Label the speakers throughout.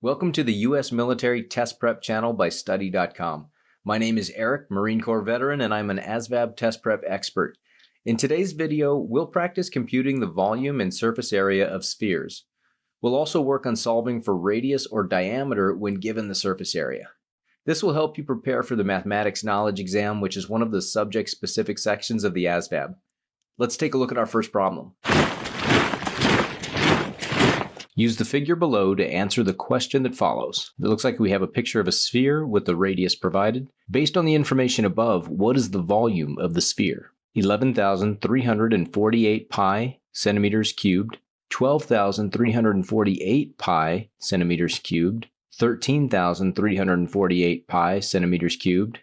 Speaker 1: Welcome to the U.S. Military Test Prep channel by Study.com. My name is Eric, Marine Corps veteran, and I'm an ASVAB test prep expert. In today's video, we'll practice computing the volume and surface area of spheres. We'll also work on solving for radius or diameter when given the surface area. This will help you prepare for the mathematics knowledge exam, which is one of the subject-specific sections of the ASVAB. Let's take a look at our first problem. Use the figure below to answer the question that follows. It looks like we have a picture of a sphere with the radius provided. Based on the information above, what is the volume of the sphere? 11,348 pi centimeters cubed, 12,348 pi centimeters cubed, 13,348 pi centimeters cubed,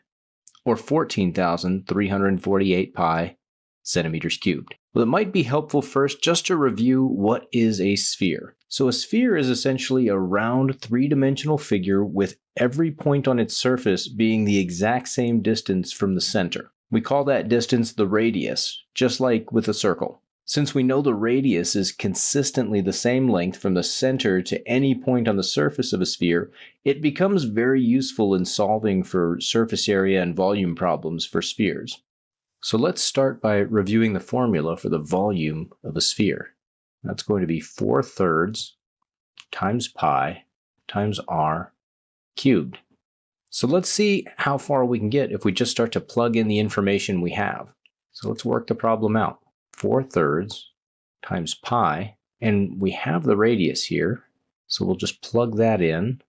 Speaker 1: or 14,348 pi centimeters cubed. Well, it might be helpful first just to review what is a sphere. So a sphere is essentially a round three-dimensional figure with every point on its surface being the exact same distance from the center. We call that distance the radius, just like with a circle. Since we know the radius is consistently the same length from the center to any point on the surface of a sphere, it becomes very useful in solving for surface area and volume problems for spheres. So let's start by reviewing the formula for the volume of a sphere. That's going to be 4/3 times pi times r cubed. So let's see how far we can get if we just start to plug in the information we have. So let's work the problem out. 4/3 times pi, and we have the radius here, so we'll just plug that in,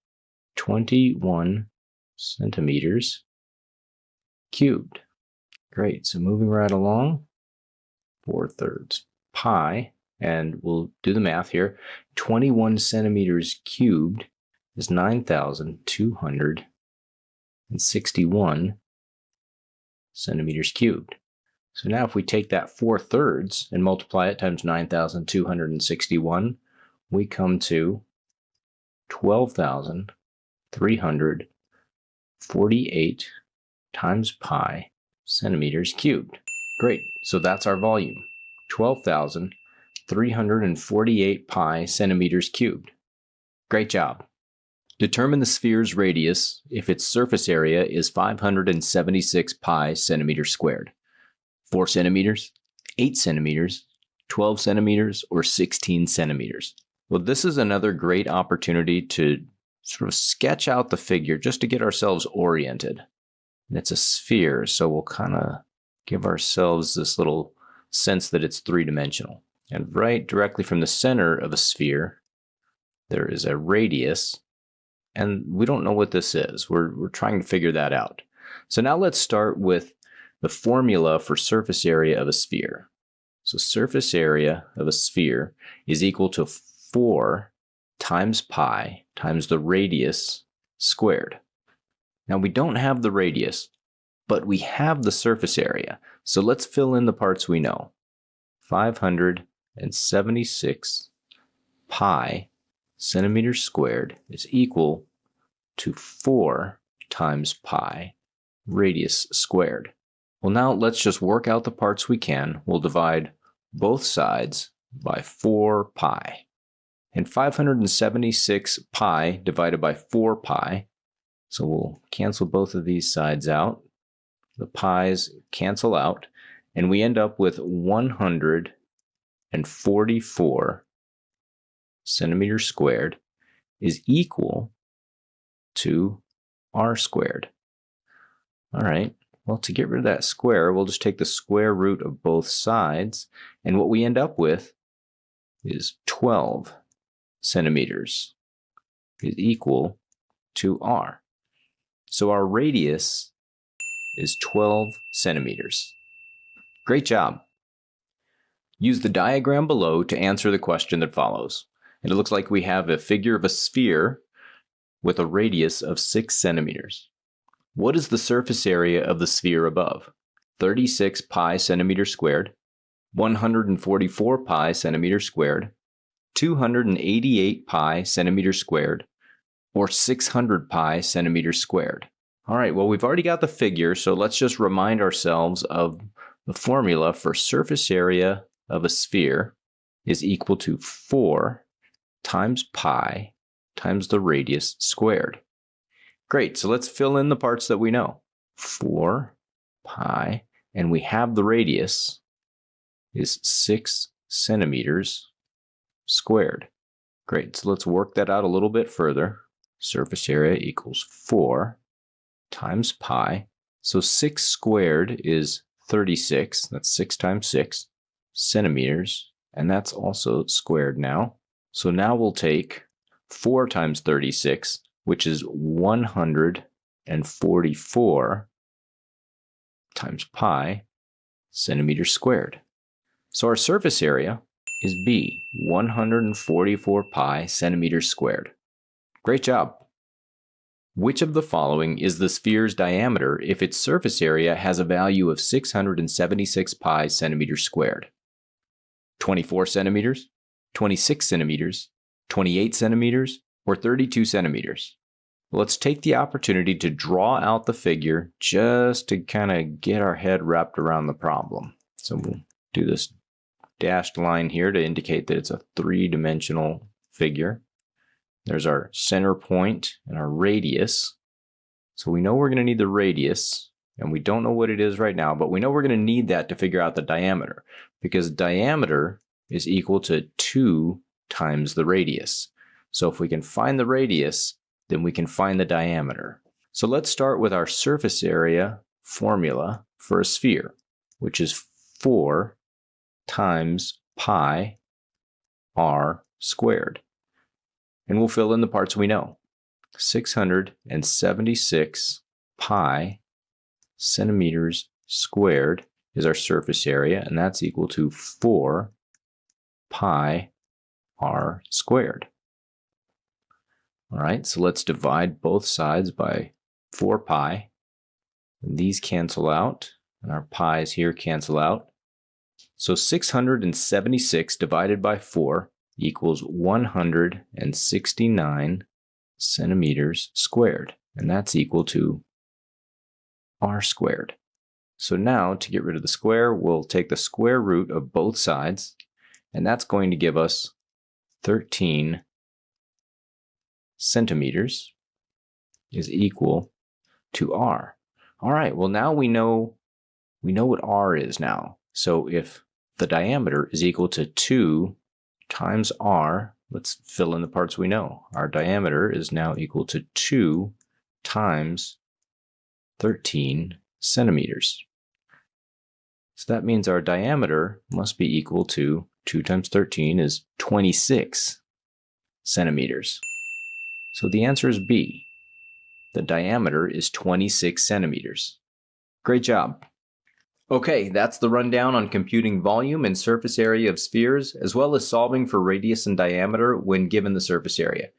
Speaker 1: 21 centimeters cubed. Great, so moving right along, 4/3 pi, and we'll do the math here. 21 centimeters cubed is 9,261 centimeters cubed. So now if we take that 4/3 and multiply it times 9,261, we come to 12,348 times pi centimeters cubed. Great, so that's our volume, 12,348 pi centimeters cubed. Great job. Determine the sphere's radius if its surface area is 576 pi centimeters squared. 4 centimeters, 8 centimeters, 12 centimeters, or 16 centimeters. Well, this is another great opportunity to sort of sketch out the figure just to get ourselves oriented. And it's a sphere, so we'll kind of give ourselves this little sense that it's three-dimensional. And right directly from the center of a sphere, there is a radius, and we don't know what this is. We're trying to figure that out. So now let's start with the formula for surface area of a sphere. So surface area of a sphere is equal to 4 times pi times the radius squared. Now we don't have the radius, but we have the surface area. So let's fill in the parts we know. 576 pi centimeters squared is equal to 4 times pi radius squared. Well, now let's just work out the parts we can. We'll divide both sides by 4 pi. And 576 pi divided by 4 pi, so we'll cancel both of these sides out. The pi's cancel out, and we end up with 144 centimeters squared is equal to r squared. All right, well, to get rid of that square, we'll just take the square root of both sides, and what we end up with is 12 centimeters is equal to r. So our radius is 12 centimeters. Great job. Use the diagram below to answer the question that follows. And it looks like we have a figure of a sphere with a radius of 6 centimeters. What is the surface area of the sphere above? 36 pi centimeters squared, 144 pi centimeters squared, 288 pi centimeters squared, or 600 pi centimeters squared. All right, well, we've already got the figure, so let's just remind ourselves of the formula for surface area of a sphere is equal to 4 times pi times the radius squared. Great, so let's fill in the parts that we know. 4 pi, and we have the radius is 6 centimeters squared. Great, so let's work that out a little bit further. Surface area equals 4 times pi. So 6 squared is 36, that's 6 times 6 centimeters, and that's also squared now. So now we'll take 4 times 36, which is 144 times pi centimeters squared. So our surface area is B, 144 pi centimeters squared. Great job. Which of the following is the sphere's diameter if its surface area has a value of 676 pi centimeters squared? 24 centimeters, 26 centimeters, 28 centimeters, or 32 centimeters? Let's take the opportunity to draw out the figure just to kind of get our head wrapped around the problem. So we'll do this dashed line here to indicate that it's a three-dimensional figure. There's our center point and our radius. So we know we're going to need the radius, and we don't know what it is right now, but we know we're going to need that to figure out the diameter, because diameter is equal to 2 times the radius. So if we can find the radius, then we can find the diameter. So let's start with our surface area formula for a sphere, which is 4 times pi r squared. And we'll fill in the parts we know. 676 pi centimeters squared is our surface area, and that's equal to 4 pi r squared. All right, so let's divide both sides by 4 pi. And these cancel out, and our pi's here cancel out. So 676 divided by 4 equals 169 centimeters squared, and that's equal to r squared. So now, to get rid of the square, we'll take the square root of both sides, and that's going to give us 13 centimeters is equal to r. All right, well now we know what r is now. So if the diameter is equal to 2 times r, let's fill in the parts we know. Our diameter is now equal to 2 times 13 centimeters. So that means our diameter must be equal to 2 times 13 is 26 centimeters. So the answer is B. The diameter is 26 centimeters. Great job. Okay, that's the rundown on computing volume and surface area of spheres, as well as solving for radius and diameter when given the surface area.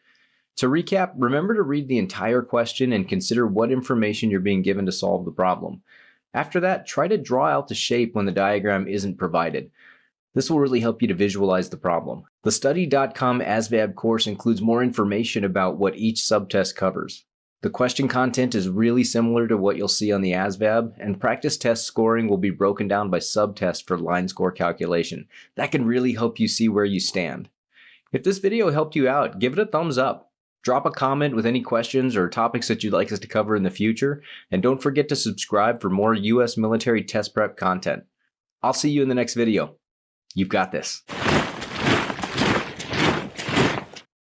Speaker 1: To recap, remember to read the entire question and consider what information you're being given to solve the problem. After that, try to draw out the shape when the diagram isn't provided. This will really help you to visualize the problem. The Study.com ASVAB course includes more information about what each subtest covers. The question content is really similar to what you'll see on the ASVAB, and practice test scoring will be broken down by subtest for line score calculation. That can really help you see where you stand. If this video helped you out, give it a thumbs up. Drop a comment with any questions or topics that you'd like us to cover in the future, and don't forget to subscribe for more U.S. military test prep content. I'll see you in the next video. You've got this.